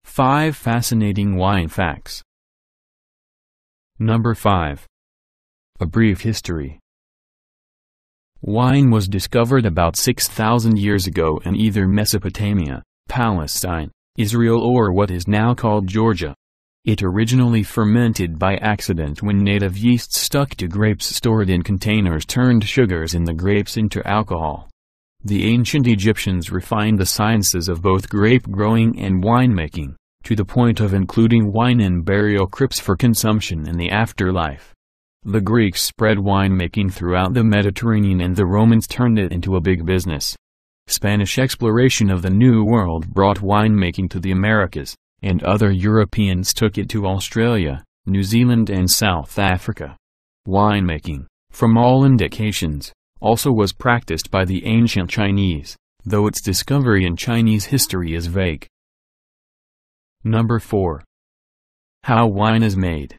Five fascinating wine facts. Number 5. A brief history. Wine was discovered about 6,000 years ago in either Mesopotamia, Palestine, Israel or what is now called Georgia. It originally fermented by accident when native yeast stuck to grapes stored in containers turned sugars in the grapes into alcohol. The ancient Egyptians refined the sciences of both grape growing and winemaking, to the point of including wine in burial crypts for consumption in the afterlife. The Greeks spread winemaking throughout the Mediterranean and the Romans turned it into a big business. Spanish exploration of the New World brought winemaking to the Americas, and other Europeans took it to Australia, New Zealand and South Africa. Winemaking, from all indications, also was practiced by the ancient Chinese, though its discovery in Chinese history is vague. Number 4. How wine is made.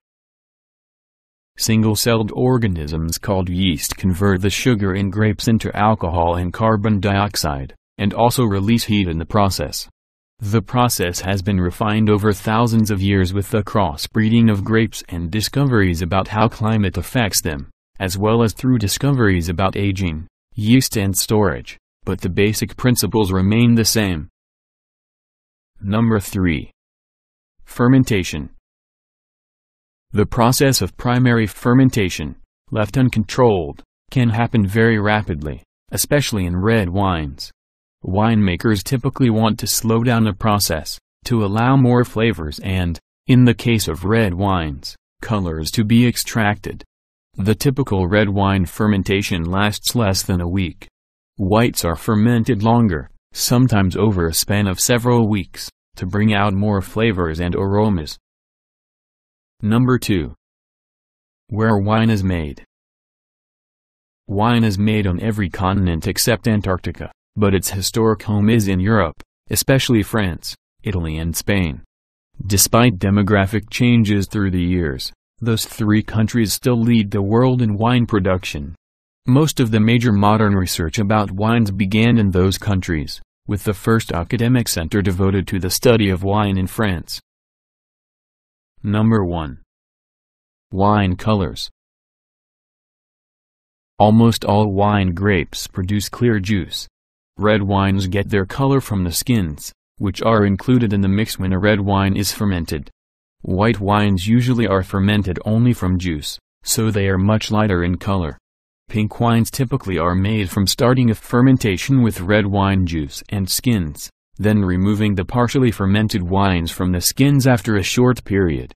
Single-celled organisms called yeast convert the sugar in grapes into alcohol and carbon dioxide, and also release heat in the process. The process has been refined over thousands of years with the crossbreeding of grapes and discoveries about how climate affects them, as well as through discoveries about aging, yeast and storage, but the basic principles remain the same. Number 3. Fermentation. The process of primary fermentation, left uncontrolled, can happen very rapidly, especially in red wines. Winemakers typically want to slow down the process, to allow more flavors and, in the case of red wines, colors to be extracted. The typical red wine fermentation lasts less than a week. Whites are fermented longer, sometimes over a span of several weeks, to bring out more flavors and aromas. Number 2. Where wine is made. Wine is made on every continent except Antarctica, but its historic home is in Europe, especially France, Italy and Spain. Despite demographic changes through the years, those three countries still lead the world in wine production. Most of the major modern research about wines began in those countries, with the first academic center devoted to the study of wine in France. Number 1. Wine colors. Almost all wine grapes produce clear juice. Red wines get their color from the skins, which are included in the mix when a red wine is fermented. White wines usually are fermented only from juice, so they are much lighter in color. Pink wines typically are made from starting a fermentation with red wine juice and skins, then removing the partially fermented wines from the skins after a short period.